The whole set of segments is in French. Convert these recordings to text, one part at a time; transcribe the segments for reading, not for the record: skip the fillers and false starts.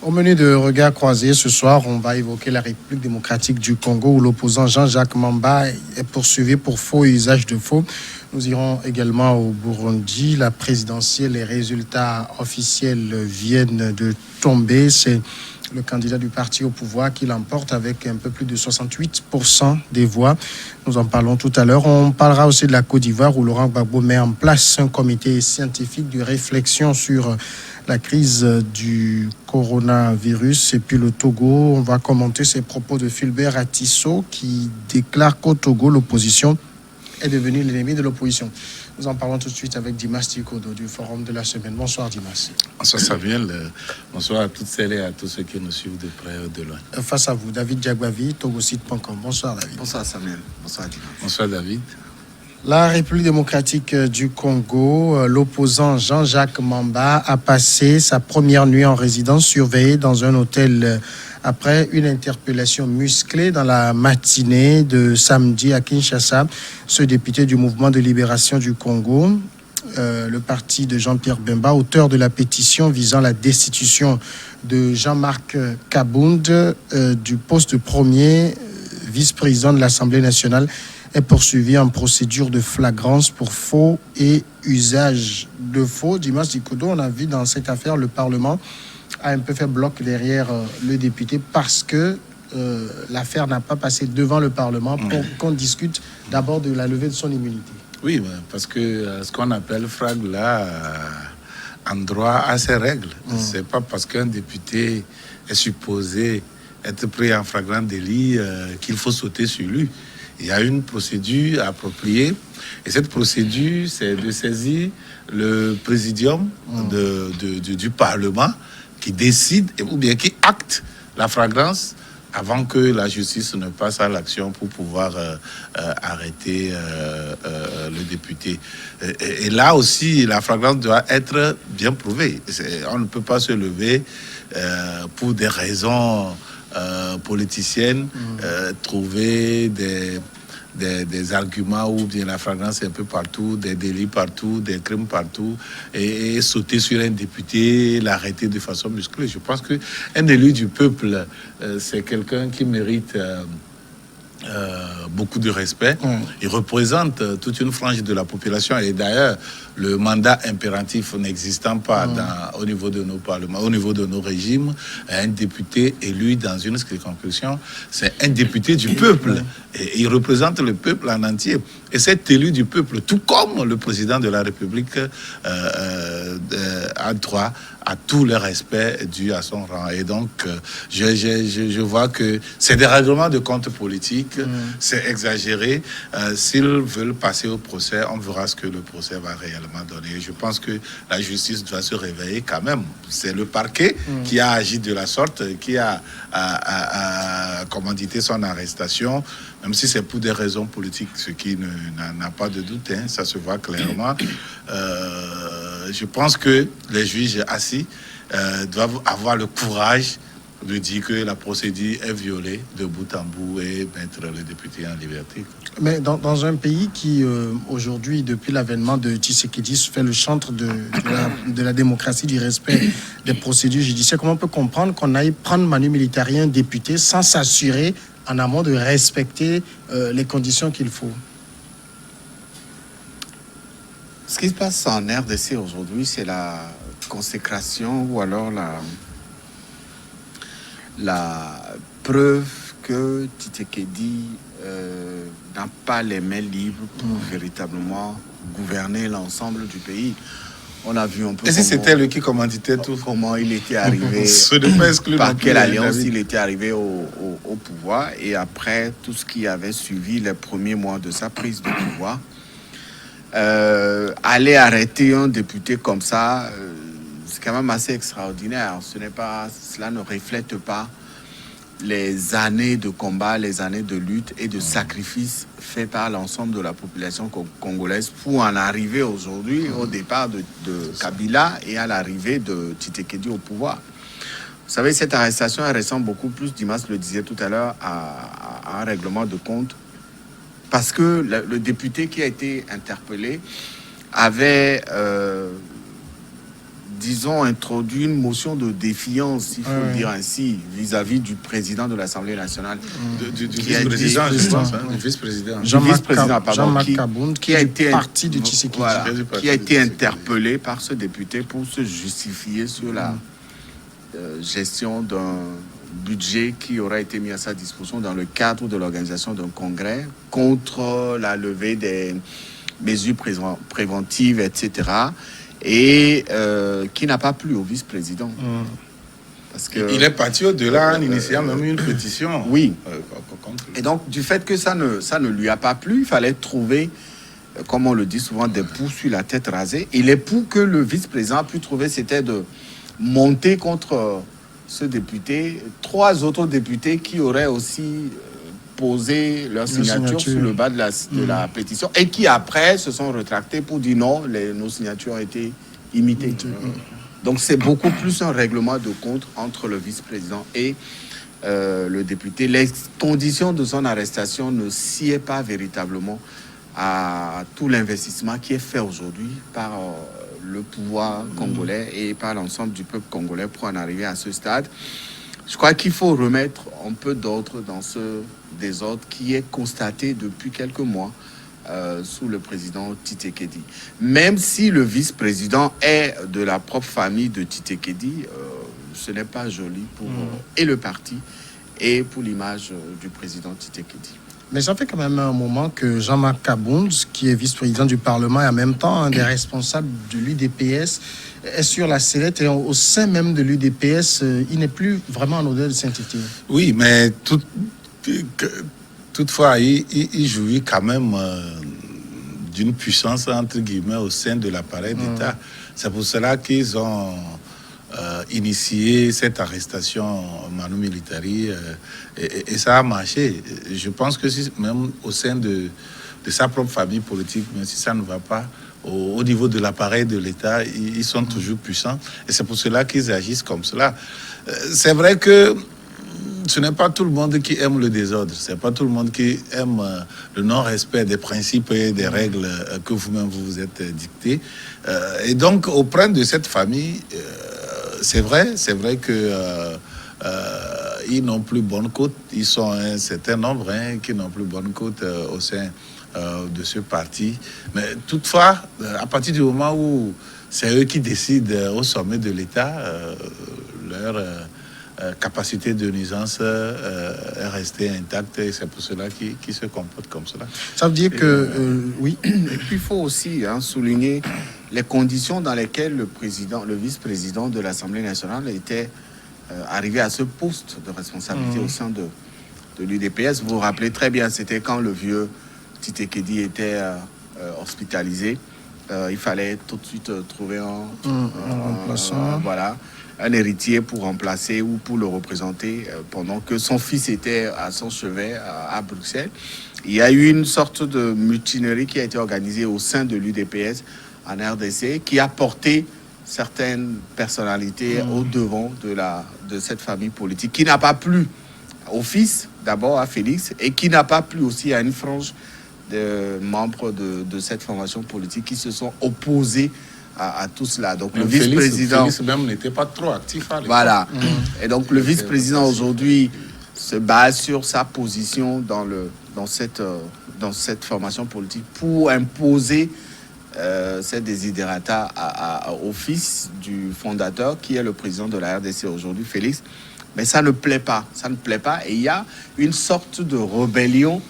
Au menu de Regard croisé ce soir, on va évoquer la République démocratique du Congo où l'opposant Jean-Jacques Mamba est poursuivi pour faux et usage de faux. Nous irons également au Burundi. La présidentielle, les résultats officiels viennent de tomber. C'est le candidat du parti au pouvoir qui l'emporte avec un peu plus de 68% des voix. Nous en parlons tout à l'heure. On parlera aussi de la Côte d'Ivoire où Laurent Gbagbo met en place un comité scientifique de réflexion sur la crise du coronavirus. Et puis le Togo, on va commenter ces propos de Fulbert Atisso qui déclare qu'au Togo, l'opposition est devenue l'ennemi de l'opposition. Nous en parlons tout de suite avec Dimas Tikodo du Forum de la Semaine. Bonsoir Dimas. Bonsoir Samuel, bonsoir à toutes celles et à tous ceux qui nous suivent de près ou de loin. Face à vous, David Diagbavi, togosite.com. Bonsoir David. Bonsoir Samuel, bonsoir Dimas. Bonsoir David. La République démocratique du Congo, l'opposant Jean-Jacques Mamba a passé sa première nuit en résidence surveillée dans un hôtel après une interpellation musclée dans la matinée de samedi à Kinshasa. Ce député du mouvement de libération du Congo, le parti de Jean-Pierre Bemba, auteur de la pétition visant la destitution de Jean-Marc Kabound du poste de premier vice-président de l'Assemblée nationale, est poursuivi en procédure de flagrance pour faux et usage de faux. Dimas Dikodo, on a vu dans cette affaire, le Parlement a un peu fait bloc derrière le député parce que l'affaire n'a pas passé devant le Parlement pour qu'on discute d'abord de la levée de son immunité. Oui, parce que ce qu'on appelle frag là, en droit a ses règles. C'est pas parce qu'un député est supposé être pris en flagrant délit qu'il faut sauter sur lui. Il y a une procédure appropriée et cette procédure, c'est de saisir le présidium du Parlement qui décide ou bien qui acte la flagrance avant que la justice ne passe à l'action pour pouvoir arrêter le député. Et là aussi, la flagrance doit être bien prouvée. On ne peut pas se lever pour des raisons politiciennes, trouver des arguments ou bien la flagrance un peu partout, des délits partout, des crimes partout, et sauter sur un député, l'arrêter de façon musclée. Je pense qu'un élu du peuple, c'est quelqu'un qui mérite beaucoup de respect. Il représente toute une frange de la population et d'ailleurs le mandat impératif n'existant pas au niveau de nos parlements, au niveau de nos régimes, un député élu dans une circonscription, c'est un député du peuple et il représente le peuple en entier. Et cet élu du peuple, tout comme le président de la République, a droit à tout le respect dû à son rang. Et donc, je vois que c'est des règlements de compte politique, c'est exagéré. S'ils veulent passer au procès, on verra ce que le procès va réellement donner. Je pense que la justice doit se réveiller quand même. C'est le parquet qui a agi de la sorte, qui a commandité son arrestation, même si c'est pour des raisons politiques, ce qui n'a pas de doute, ça se voit clairement. Je pense que les juges assis doivent avoir le courage de dire que la procédure est violée de bout en bout et mettre le député en liberté. Mais dans un pays qui, aujourd'hui, depuis l'avènement de Tshisekedi, fait le chantre de la démocratie, du respect des procédures judiciaires, comment on peut comprendre qu'on aille prendre Manu Militari, un député, sans s'assurer en amont de respecter les conditions qu'il faut? Ce qui se passe en RDC aujourd'hui, c'est la consécration ou alors la preuve que Tshisekedi n'a pas les mains libres pour véritablement gouverner l'ensemble du pays. On a vu un peu. Et si c'était lui qui commanditait tout, comment il était arrivé, par quelle alliance il était arrivé au pouvoir, et après tout ce qui avait suivi les premiers mois de sa prise de pouvoir. Aller arrêter un député comme ça, c'est quand même assez extraordinaire. Cela ne reflète pas les années de combat, les années de lutte et de sacrifice faits par l'ensemble de la population congolaise pour en arriver aujourd'hui au départ de Kabila et à l'arrivée de Tshisekedi au pouvoir. Vous savez, cette arrestation ressemble beaucoup plus, Dimas le disait tout à l'heure, à un règlement de compte. Parce que le député qui a été interpellé avait disons, introduit une motion de défiance, s'il faut le dire ainsi, vis-à-vis du président de l'Assemblée nationale. Du vice-président, je pense, du vice-président. Jean-Marc Kabound, qui a été parti de Tshisekedi. Voilà, qui a été interpellé par ce député pour se justifier sur la gestion d'un budget qui aurait été mis à sa disposition dans le cadre de l'organisation d'un congrès contre la levée des mesures préventives, etc. Et qui n'a pas plu au vice-président. Parce que, il est parti au-delà en initiant même une pétition. Oui. Contre. Et donc, du fait que ça ne lui a pas plu, il fallait trouver, comme on le dit souvent, des poux sur la tête rasée. Et les poux que le vice-président a pu trouver, c'était de monter contre ce député 3 autres députés qui auraient aussi posé leur signature sur le bas de la pétition et qui après se sont rétractés pour dire non, nos signatures ont été imitées. Donc c'est beaucoup plus un règlement de compte entre le vice-président et le député. Les conditions de son arrestation ne sied pas véritablement à tout l'investissement qui est fait aujourd'hui par le pouvoir congolais et par l'ensemble du peuple congolais pour en arriver à ce stade. Je crois qu'il faut remettre un peu d'ordre dans ce désordre qui est constaté depuis quelques mois sous le président Tshisekedi. Même si le vice-président est de la propre famille de Tshisekedi, ce n'est pas joli pour et le parti et pour l'image du président Tshisekedi. Mais ça fait quand même un moment que Jean-Marc Kabound, qui est vice-président du Parlement et en même temps un des responsables de l'UDPS, est sur la sellette et au sein même de l'UDPS, il n'est plus vraiment en odeur de sainteté. Oui, mais toutefois, il jouit quand même d'une puissance, entre guillemets, au sein de l'appareil d'État. C'est pour cela qu'ils ont initié cette arrestation Manu Militari et ça a marché. Je pense que même au sein de sa propre famille politique, même si ça ne va pas, au niveau de l'appareil de l'État, ils sont toujours puissants et c'est pour cela qu'ils agissent comme cela. C'est vrai que ce n'est pas tout le monde qui aime le désordre, c'est pas tout le monde qui aime le non-respect des principes et des règles que vous-même vous êtes dictés. Et donc, auprès de cette famille, c'est vrai que ils n'ont plus bonne côte. Ils sont un certain nombre qui n'ont plus bonne côte au sein de ce parti. Mais toutefois, à partir du moment où c'est eux qui décident au sommet de l'État, leur capacité de nuisance est restée intacte et c'est pour cela qu'ils se comportent comme cela. Ça veut dire que, oui. Et puis il faut aussi souligner les conditions dans lesquelles le vice-président de l'Assemblée nationale était arrivé à ce poste de responsabilité au sein de l'UDPS. Vous vous rappelez très bien, c'était quand le vieux Tshisekedi était hospitalisé. Il fallait tout de suite trouver un héritier pour remplacer ou pour le représenter pendant que son fils était à son chevet à Bruxelles. Il y a eu une sorte de mutinerie qui a été organisée au sein de l'UDPS en RDC qui a porté certaines personnalités au devant de cette famille politique qui n'a pas plu au fils, d'abord à Félix, et qui n'a pas plu aussi à une frange de membres de cette formation politique qui se sont opposés à tout cela. Donc le vice-président... Félix même n'était pas trop actif à l'époque. Voilà. Et donc le vice-président aujourd'hui se base sur sa position dans cette formation politique pour imposer ses desiderata au fils du fondateur qui est le président de la RDC aujourd'hui, Félix. Mais ça ne plaît pas. Ça ne plaît pas. Et il y a une sorte de rébellion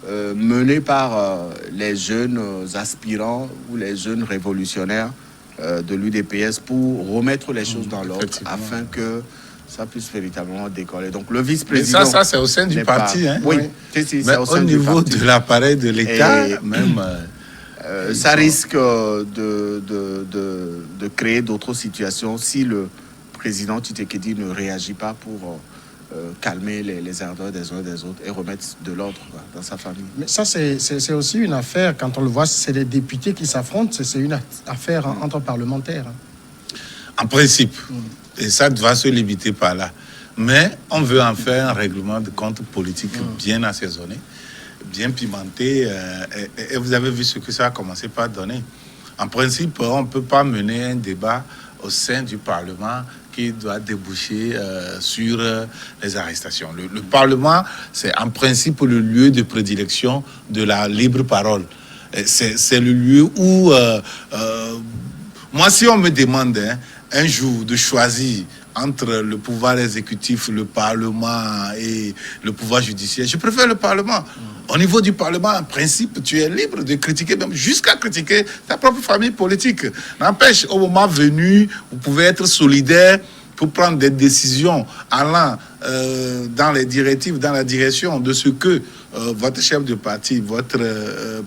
menée par les jeunes aspirants ou les jeunes révolutionnaires de l'UDPS pour remettre les choses dans l'ordre afin que ça puisse véritablement décoller. Donc le vice-président... Mais ça c'est au sein du parti. Hein? Oui, mais au niveau de l'appareil de l'État, même... ça risque de créer d'autres situations si le président Tshisekedi ne réagit pas pour calmer les ardeurs des uns et des autres et remettre de l'ordre dans sa famille. Mais ça, c'est aussi une affaire, quand on le voit, c'est les députés qui s'affrontent, c'est une affaire entre parlementaires. En principe. Et ça va se limiter par là. Mais on veut en faire un règlement de compte politique bien assaisonné, bien pimenté. Et vous avez vu ce que ça a commencé par donner. En principe, on ne peut pas mener un débat au sein du Parlement qui doit déboucher sur les arrestations. Le Parlement, c'est en principe le lieu de prédilection de la libre parole. C'est le lieu où, moi, si on me demande un jour de choisir entre le pouvoir exécutif, le Parlement et le pouvoir judiciaire, je préfère le Parlement. Au niveau du Parlement, en principe, tu es libre de critiquer, même jusqu'à critiquer ta propre famille politique. N'empêche, au moment venu, vous pouvez être solidaire pour prendre des décisions allant dans les directives, dans la direction de ce que votre chef de parti, votre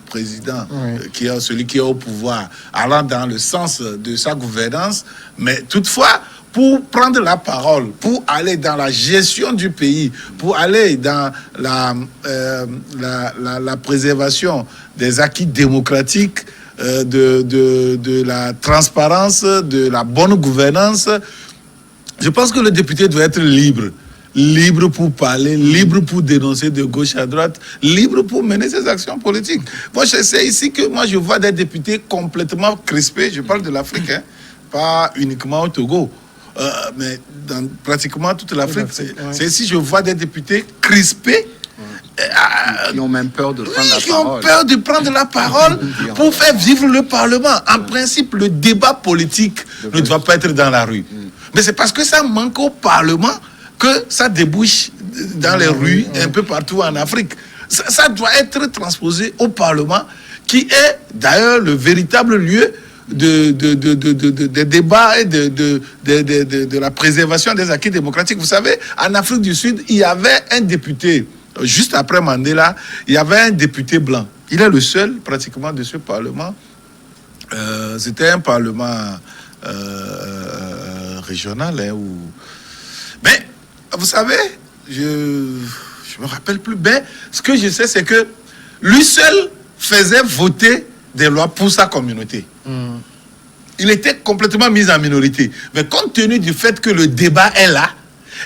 président, qui est celui qui est au pouvoir, allant dans le sens de sa gouvernance, mais toutefois, pour prendre la parole, pour aller dans la gestion du pays, pour aller dans la préservation des acquis démocratiques, de la transparence, de la bonne gouvernance, je pense que le député doit être libre. Libre pour parler, libre pour dénoncer de gauche à droite, libre pour mener ses actions politiques. Moi, c'est ici que moi je vois des députés complètement crispés. Je parle de l'Afrique, pas uniquement au Togo. Mais dans pratiquement toute l'Afrique, c'est ici je vois des députés crispés. Qui ont même peur de prendre la qui parole. ont peur de prendre la parole pour faire vivre le Parlement. En principe, le débat politique ne doit pas être dans la rue. Mais c'est parce que ça manque au Parlement que ça débouche dans les rues un peu partout en Afrique. Ça doit être transposé au Parlement, qui est d'ailleurs le véritable lieu de débat et de la préservation des acquis démocratiques. Vous savez, en Afrique du Sud, il y avait un député, juste après Mandela, il y avait un député blanc. Il est le seul, pratiquement, de ce Parlement. C'était un Parlement régional. Mais, vous savez, je me rappelle plus bien. Ce que je sais, c'est que lui seul faisait voter des lois pour sa communauté. Il était complètement mis en minorité. Mais compte tenu du fait que le débat est là,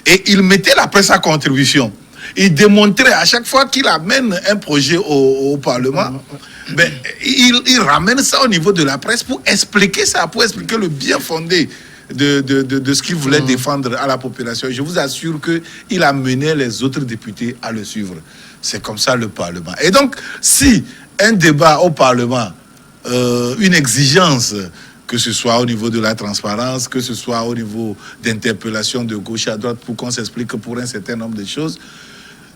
et il mettait la presse à contribution, il démontrait à chaque fois qu'il amène un projet au Parlement, ben, il ramène ça au niveau de la presse pour expliquer ça, pour expliquer le bien fondé de ce qu'il voulait défendre à la population. Je vous assure qu'il a mené les autres députés à le suivre. C'est comme ça le Parlement. Et donc, si un débat au Parlement, une exigence, que ce soit au niveau de la transparence, que ce soit au niveau d'interpellation de gauche à droite pour qu'on s'explique pour un certain nombre de choses,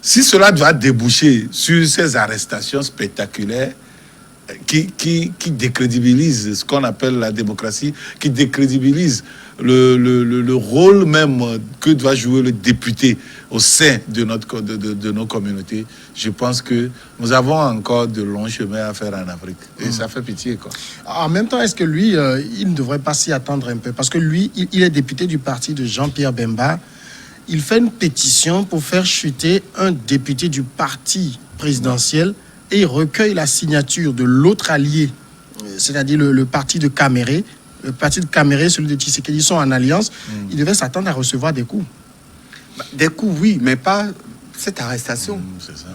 si cela doit déboucher sur ces arrestations spectaculaires qui décrédibilisent ce qu'on appelle la démocratie, qui décrédibilisent le rôle même que doit jouer le député au sein de nos communautés, je pense que nous avons encore de longs chemins à faire en Afrique. Et ça fait pitié, quoi. En même temps, est-ce que lui, il ne devrait pas s'y attendre un peu? Parce que lui, il est député du parti de Jean-Pierre Bemba. Il fait une pétition pour faire chuter un député du parti présidentiel et il recueille la signature de l'autre allié, c'est-à-dire le parti de Caméré. Le parti de Caméré, celui de Tshisekedi, ils sont en alliance. Il devait s'attendre à recevoir des coups. Des coups, oui, mais pas cette arrestation. C'est ça.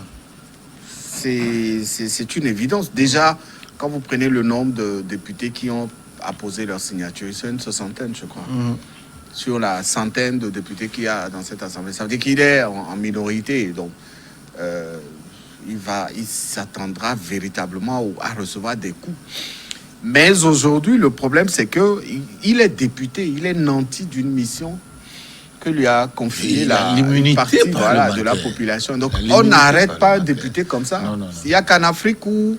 C'est une évidence. Déjà, quand vous prenez le nombre de députés qui ont apposé leur signature, c'est une soixantaine, je crois. Sur la centaine de députés qu'il y a dans cette assemblée. Ça veut dire qu'il est en minorité. Donc, il s'attendra véritablement à recevoir des coups. Mais aujourd'hui, le problème, c'est qu'il est député, il est nanti d'une mission que lui a confiée une partie de la population. Donc, on n'arrête pas un député comme ça. Non. Il n'y a qu'en Afrique où,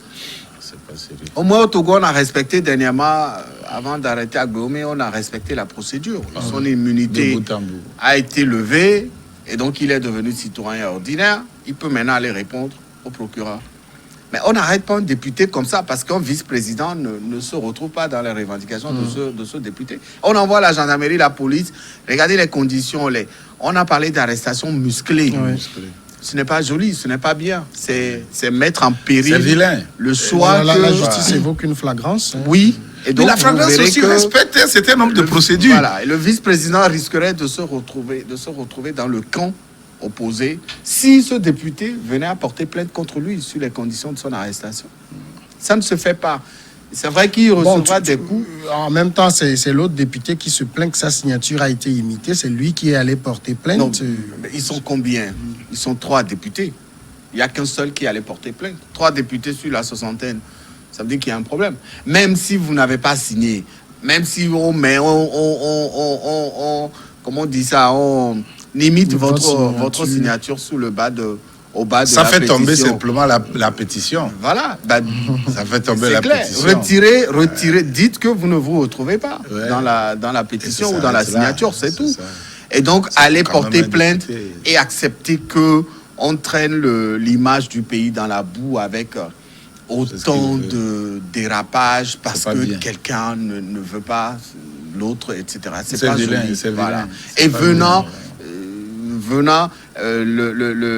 C'est pas sérieux. au moins au Togo, on a respecté dernièrement, avant d'arrêter Agbomé, on a respecté la procédure. Son immunité De bout en bout. a été levée et donc il est devenu citoyen ordinaire. Il peut maintenant aller répondre au procureur. Mais on n'arrête pas un député comme ça parce qu'un vice-président ne se retrouve pas dans les revendications de ce député. On envoie la gendarmerie, la police. Regardez les conditions. On a parlé d'arrestation musclée. Ce n'est pas joli, ce n'est pas bien. C'est mettre en péril C'est vilain. le choix La justice évoque une flagrance. Oui. Et donc, Mais la flagrance vous verrez aussi que respecte un certain nombre de procédures. Voilà. Et le vice-président risquerait de se retrouver dans le camp opposé si ce député venait à porter plainte contre lui sur les conditions de son arrestation. Ça ne se fait pas. C'est vrai qu'il recevra des coups. En même temps, c'est l'autre député qui se plaint que sa signature a été imitée. C'est lui qui est allé porter plainte. Non, mais ils sont combien? Ils sont 3 députés. Il n'y a qu'un seul qui allait porter plainte. 3 députés sur la soixantaine. Ça veut dire qu'il y a un problème. Même si vous n'avez pas signé, même si comment on dit ça, on imite votre signature sous le bas de, au bas de ça la fait pétition. tomber simplement la pétition. Voilà. Ça fait tomber la clair. pétition. Retirez, dites que vous ne vous retrouvez pas dans la pétition ou dans la signature, c'est tout. Ça. Et donc, allez porter plainte député. et accepter que on traîne l'image du pays dans la boue avec autant de dérapages parce que bien. quelqu'un ne veut pas l'autre, etc. C'est pas vilain, joli. c'est Voilà. vilain. Et C'est pas venant, vilain.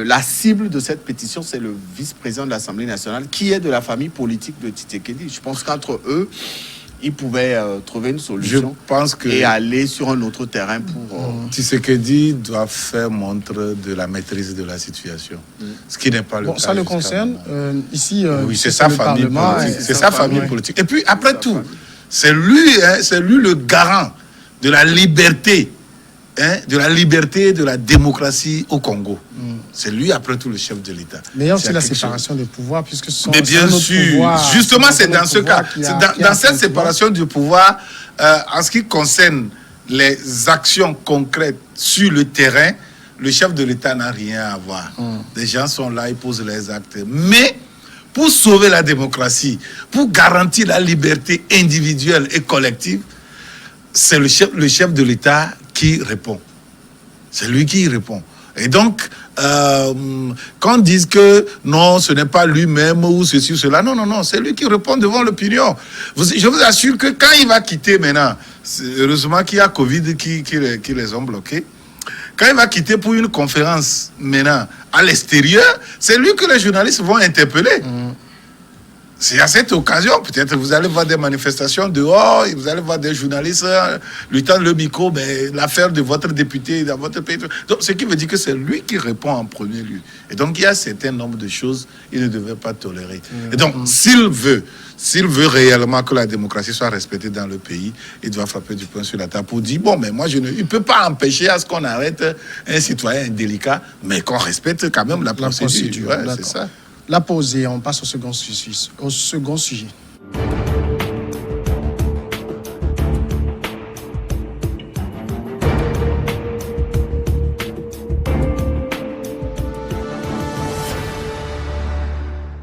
la cible de cette pétition, c'est le vice-président de l'Assemblée nationale qui est de la famille politique de Tshisekedi. Je pense qu'entre eux, ils pouvaient trouver une Je solution pense que et aller sur un autre terrain pour... Tshisekedi doit faire montre de la maîtrise de la situation. Ce qui n'est pas le Bon, cas. ça le jusqu'à concerne. maintenant. Ici, Oui, c'est sa le famille Parlement, politique. et- C'est sa famille ouais. politique. Et puis, après tout, c'est lui le garant de la liberté, de la démocratie au Congo. C'est lui, après tout, le chef de l'État. Mais il y a C'est aussi la quelque séparation des pouvoirs, puisque ce sont Mais bien c'est un autre sûr, pouvoir. justement, c'est un autre dans ce cas, pouvoir qui c'est a- dans, qui a dans cette un séparation du pouvoir, en ce qui concerne les actions concrètes sur le terrain, le chef de l'État n'a rien à voir. Les gens sont là, ils posent les actes. Mais pour sauver la démocratie, pour garantir la liberté individuelle et collective, c'est le chef de l'État qui répond. C'est lui qui répond. Et donc, quand on dit que non, ce n'est pas lui-même ou ceci ou cela, non, c'est lui qui répond devant l'opinion. Je vous assure que quand il va quitter maintenant, heureusement qu'il y a Covid qui les ont bloqués, quand il va quitter pour une conférence maintenant à l'extérieur, c'est lui que les journalistes vont interpeller. C'est à cette occasion, peut-être vous allez voir des manifestations dehors, et vous allez voir des journalistes lui tendre le micro, mais l'affaire de votre député dans votre pays. Donc, ce qui veut dire que c'est lui qui répond en premier lieu. Et donc, il y a un certain nombre de choses qu'il ne devait pas tolérer. Et donc, s'il veut réellement que la démocratie soit respectée dans le pays, il doit frapper du poing sur la table pour dire, bon, mais moi, il ne peut pas empêcher à ce qu'on arrête un citoyen indélicat, mais qu'on respecte quand même la procédure. Ouais, c'est d'accord. ça. La pause et on passe au second sujet.